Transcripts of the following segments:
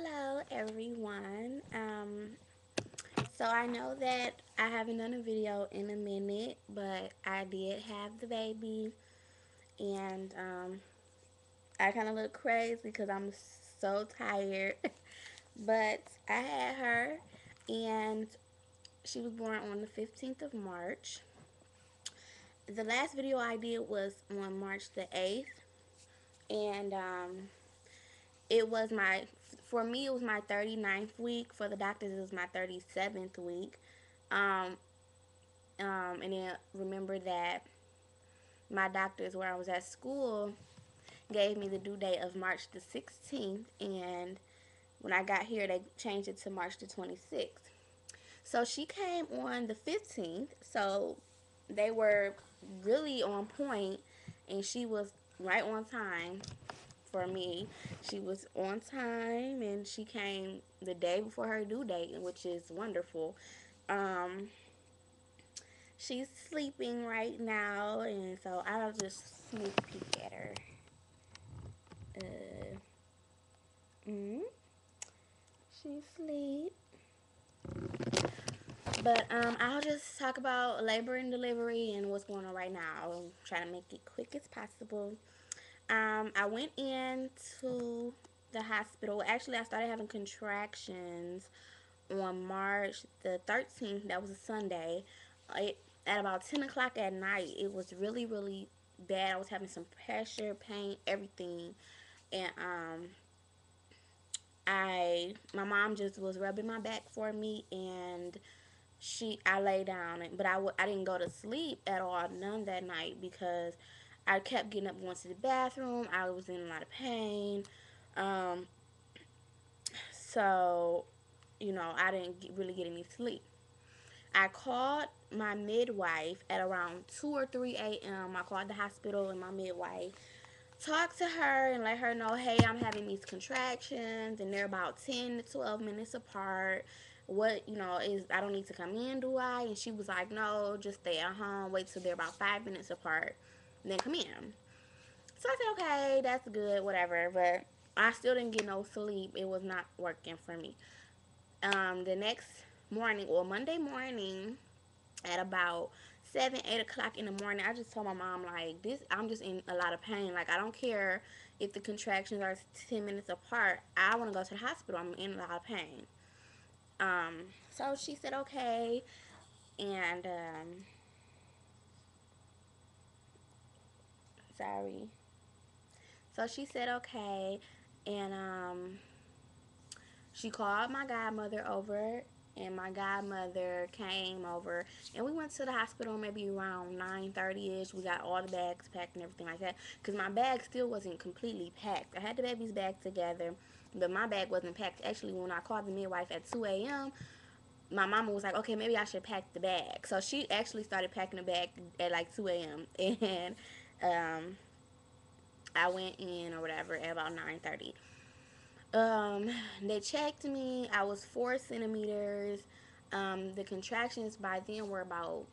Hello, everyone. So I know that I haven't done a video in a minute, but I did have the baby, and I kind of look crazy because I'm so tired. But I had her, and she was born on the 15th of March. The last video I did was on March the 8th, and it was for me, it was my 39th week. For the doctors, it was my 37th week. Um, and then remember that my doctors, where I was at school, gave me the due date of March the 16th, and when I got here, they changed it to March the 26th. So she came on the 15th, so they were really on point, and she was right on time for me. She was on time, and she came the day before her due date, which is wonderful. Um, she's sleeping right now, and so I'll just sneak peek at her. Uh, mm, she's asleep. But I'll just talk about labor and delivery and what's going on right now. I'll try to make it quick as possible. I went into the hospital. Actually, I started having contractions on March the 13th. That was a Sunday. At about 10 o'clock at night, it was really, really bad. I was having some pressure, pain, everything. And my mom just was rubbing my back for me, and I lay down, but I didn't go to sleep at all, none that night, because I kept getting up going to the bathroom. I was in a lot of pain. Um, so, I didn't really get any sleep. I called my midwife at around 2 or 3 a.m. I called the hospital, and my midwife talked to her and let her know, hey, I'm having these contractions, and they're about 10 to 12 minutes apart. What, is, I don't need to come in, do I? And she was like, no, just stay at home, wait till they're about 5 minutes apart, and then come in. So I said, okay, that's good, whatever. But I still didn't get no sleep. It was not working for me. The next morning, or Monday morning, at about 7, 8 o'clock in the morning, I just told my mom, like, I'm just in a lot of pain. Like, I don't care if the contractions are 10 minutes apart. I want to go to the hospital. I'm in a lot of pain. So she said, okay. And, sorry. So she said, okay. And, she called my godmother over, and my godmother came over, and we went to the hospital maybe around 9:30ish. We got all the bags packed and everything like that, because my bag still wasn't completely packed. I had the baby's bag together, but my bag wasn't packed. Actually, when I called the midwife at 2 a.m., my mama was like, okay, maybe I should pack the bag. So she actually started packing the bag at like 2 a.m. And um, I went in or whatever at about 9:30. Um, they checked me. I was 4 centimeters. The contractions by then were about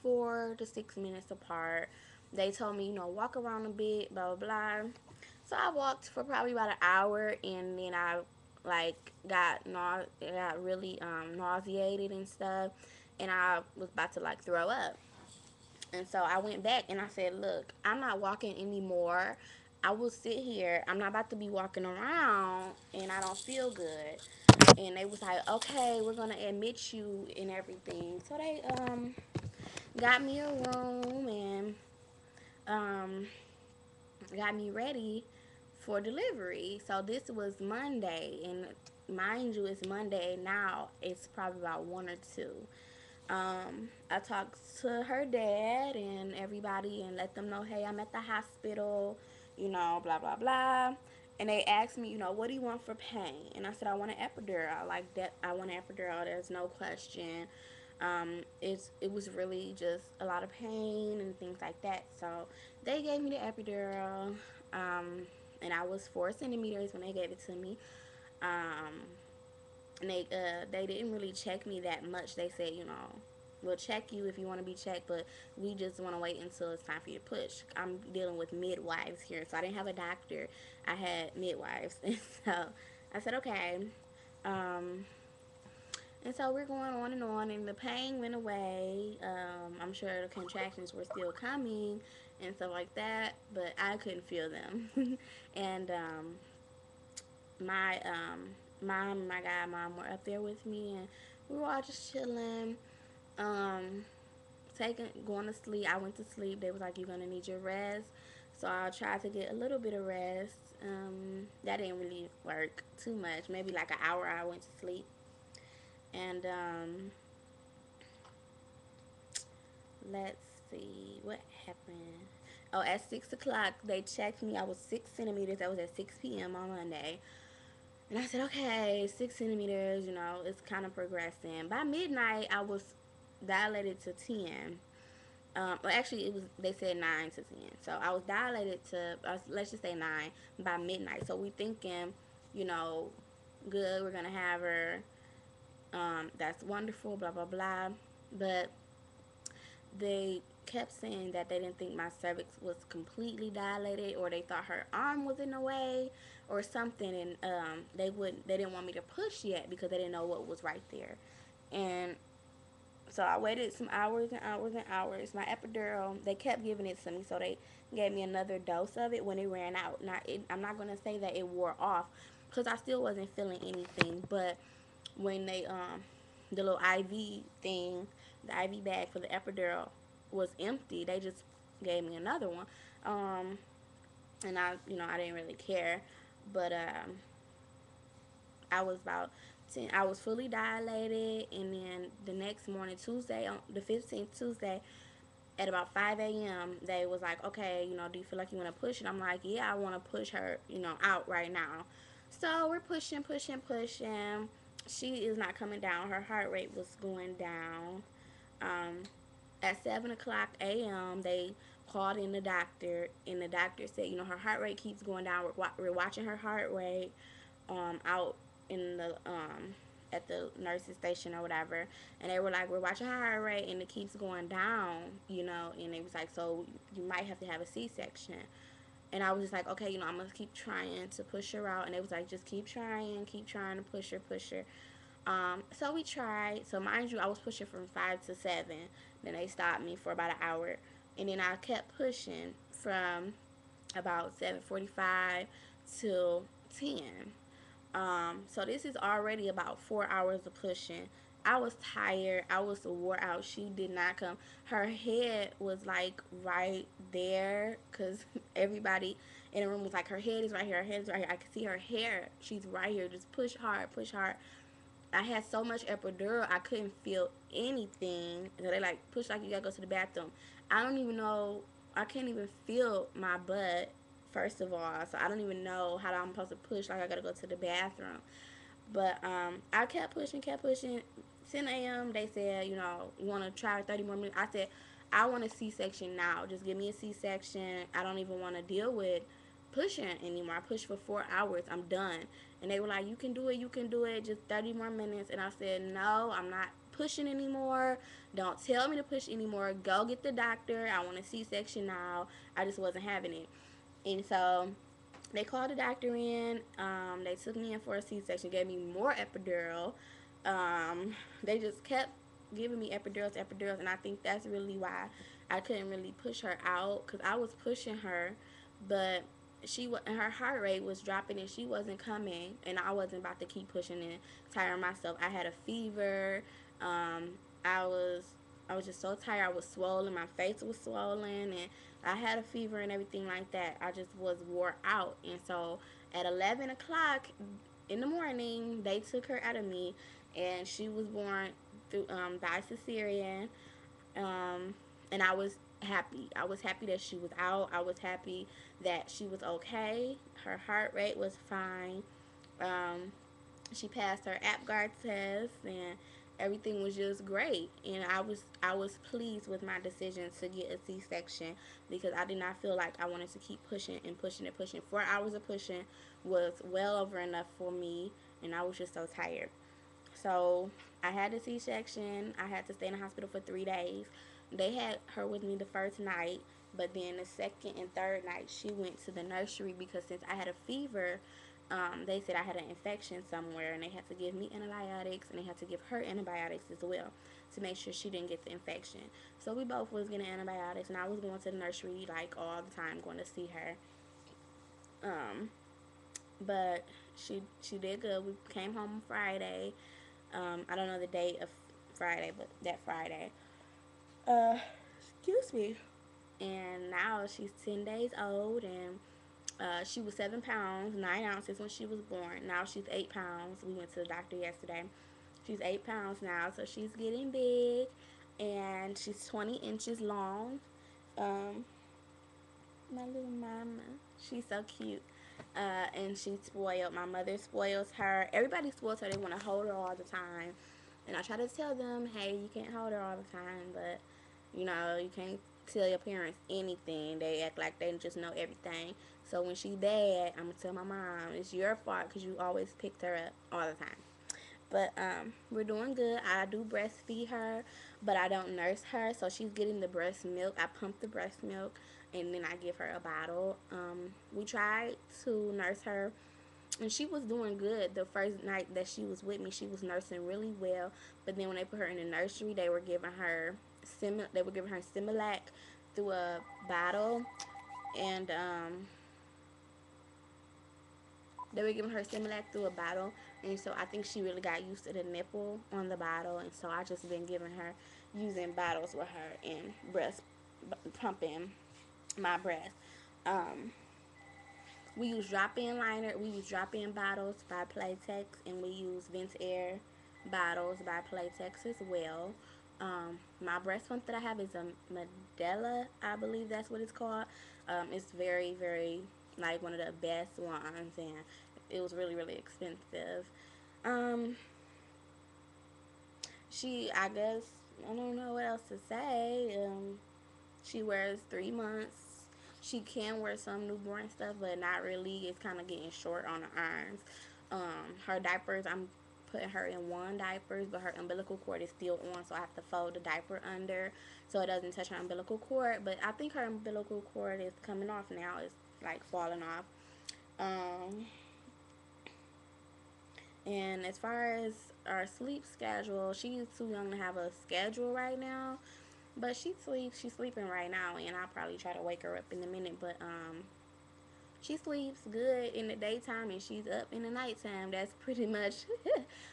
4 to 6 minutes apart. They told me, walk around a bit, blah blah blah. So I walked for probably about an hour, and then I like got really nauseated and stuff, and I was about to like throw up. And so I went back and I said, look, I'm not walking anymore. I will sit here. I'm not about to be walking around and I don't feel good. And they was like, okay, we're going to admit you and everything. So they got me a room and um, got me ready for delivery. So this was Monday. And mind you, it's Monday now. It's probably about 1 or 2. I talked to her dad and everybody and let them know, hey, I'm at the hospital, blah, blah, blah. And they asked me, what do you want for pain? And I said, I want an epidural. Like that, I want an epidural. There's no question. It was really just a lot of pain and things like that. So they gave me the epidural, and I was 4 centimeters when they gave it to me. Um, and they didn't really check me that much. They said, we'll check you if you want to be checked, but we just want to wait until it's time for you to push. I'm dealing with midwives here, so I didn't have a doctor. I had midwives, and so I said, okay. Um, and so we're going on, and the pain went away. I'm sure the contractions were still coming and stuff like that, but I couldn't feel them. And my mom, my godmom were up there with me, and we were all just chilling, um, going to sleep. I went to sleep. They was like, "You're gonna need your rest," so I tried to get a little bit of rest. That didn't really work too much. Maybe like an hour. I went to sleep, and let's see what happened. Oh, at 6 o'clock they checked me. I was 6 centimeters. That was at 6 p.m. on Monday. And I said, okay, 6 centimeters, it's kind of progressing. By midnight, I was dilated to 10. Well, actually, they said 9 to 10. So I was dilated to, let's just say 9 by midnight. So we thinking, you know, good, we're going to have her. That's wonderful, blah, blah, blah. But they kept saying that they didn't think my cervix was completely dilated, or they thought her arm was in the way or something, and they didn't want me to push yet because they didn't know what was right there. And so I waited some hours and hours and hours. My epidural, they kept giving it to me, so they gave me another dose of it when it ran out. Now, I'm not going to say that it wore off because I still wasn't feeling anything, but when the little IV thing, the IV bag for the epidural was empty, they just gave me another one. And I didn't really care, but I was about 10, I was fully dilated, and then the next morning, Tuesday, on the 15th, Tuesday, at about 5 a.m., they was like, okay, do you feel like you want to push it? I'm like, yeah, I want to push her, out right now. So we're pushing, pushing, pushing. She is not coming down. Her heart rate was going down. Um, at 7 o'clock a.m., they called in the doctor, and the doctor said, her heart rate keeps going down. We're watching her heart rate out in the at the nurse's station or whatever, and they were like, we're watching her heart rate and it keeps going down, and it was like, so you might have to have a C-section. And I was just like, okay, I'm gonna keep trying to push her out, and it was like, just keep trying to push her. So we tried. So mind you, I was pushing from 5 to 7. Then they stopped me for about an hour, and then I kept pushing from about 7:45 till 10. So this is already about 4 hours of pushing. I was tired. I was wore out. She did not come. Her head was like right there, because everybody in the room was like, her head is right here. Her head is right here. I could see her hair. She's right here. Just push hard, push hard. I had so much epidural, I couldn't feel anything. So they like push like you gotta go to the bathroom. I don't even know. I can't even feel my butt. First of all, so I don't even know how I'm supposed to push like I gotta go to the bathroom. But I kept pushing, kept pushing. 10 a.m. They said, you want to try 30 more minutes. I said, I want a C-section now. Just give me a C-section. I don't even want to deal with pushing anymore. I pushed for 4 hours. I'm done. And they were like, you can do it, you can do it. Just 30 more minutes. And I said, no, I'm not pushing anymore. Don't tell me to push anymore. Go get the doctor. I want a C-section now. I just wasn't having it. And so they called the doctor in. They took me in for a C-section, gave me more epidural. They just kept giving me epidurals, and I think that's really why I couldn't really push her out, because I was pushing her, but her heart rate was dropping and she wasn't coming, and I wasn't about to keep pushing and tiring myself. I had a fever. Um, I was I was just so tired. I was swollen. My face was swollen, and I had a fever and everything like that. I just was wore out. And so at 11 o'clock in the morning, they took her out of me, and she was born through by cesarean. Um, and I was happy. I was happy that she was out. I was happy that she was okay. Her heart rate was fine. Um, she passed her APGAR test, and everything was just great. And I was pleased with my decision to get a C-section, because I did not feel like I wanted to keep pushing and pushing and pushing. 4 hours of pushing was well over enough for me, and I was just so tired. So I had a C-section. I had to stay in the hospital for 3 days. They had her with me the first night, but then the second and third night she went to the nursery, because since I had a fever, They said I had an infection somewhere, and they had to give me antibiotics, and they had to give her antibiotics as well to make sure she didn't get the infection. So we both was getting antibiotics, and I was going to the nursery like all the time, going to see her. Um, but she did good. We came home Friday. I don't know the date of Friday, but that Friday. Uh, excuse me. And now she's 10 days old, and she was 7 pounds 9 ounces when she was born. Now she's 8 pounds. We went to the doctor yesterday. She's 8 pounds now, so she's getting big, and she's 20 inches long. Um, my little mama, she's so cute. And she's spoiled. My mother spoils her. Everybody spoils her. They want to hold her all the time. And I try to tell them, hey, you can't hold her all the time, but you can't tell your parents anything. They act like they just know everything. So when she's bad, I'm gonna tell my mom it's your fault because you always picked her up all the time. But we're doing good. I do breastfeed her, but I don't nurse her. So she's getting the breast milk. I pump the breast milk, and then I give her a bottle. We tried to nurse her, and she was doing good. The first night that she was with me, she was nursing really well. But then when they put her in the nursery, they were giving her Similac through a bottle, and they were giving her Similac through a bottle, and so I think she really got used to the nipple on the bottle, and so I just been giving her using bottles with her and breast pumping my breast. Um, we use drop-in liner. We use drop-in bottles by Playtex, and we use Vent Air bottles by Playtex as well. My breast pump that I have is a Medela, I believe that's what it's called. It's very, very like one of the best ones, and it was really, really expensive. Um, I guess, I don't know what else to say. She wears 3 months. She can wear some newborn stuff, but not really. It's kind of getting short on the arms. Her diapers, I'm putting her in one diapers, but her umbilical cord is still on, so I have to fold the diaper under so it doesn't touch her umbilical cord. But I think her umbilical cord is coming off now. It's like falling off. Um, and as far as our sleep schedule, she's too young to have a schedule right now. But she sleeps. She's sleeping right now, and I'll probably try to wake her up in a minute. But she sleeps good in the daytime, and she's up in the nighttime. That's pretty much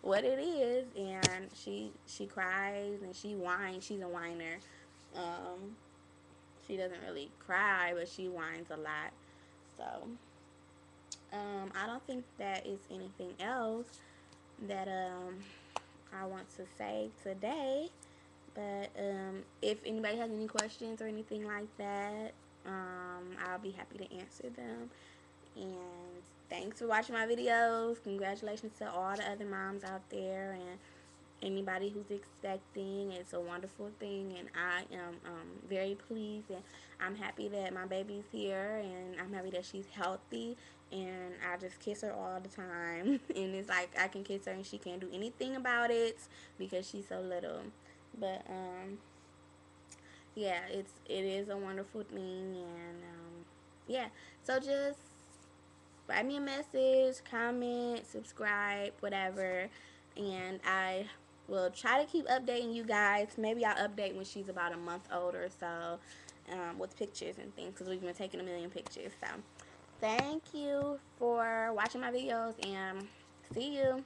what it is. And she cries and she whines. She's a whiner. Um, she doesn't really cry, but she whines a lot. So I don't think that is anything else that I want to say today. But if anybody has any questions or anything like that, I'll be happy to answer them. And thanks for watching my videos. Congratulations to all the other moms out there and anybody who's expecting. It's a wonderful thing, and I am very pleased, and I'm happy that my baby's here, and I'm happy that she's healthy, and I just kiss her all the time. And it's like I can kiss her and she can't do anything about it because she's so little. But yeah, it is a wonderful thing, and yeah. So just write me a message, comment, subscribe, whatever, and I will try to keep updating you guys. Maybe I'll update when she's about a month old or so, with pictures and things, because we've been taking a million pictures. So thank you for watching my videos, and see you.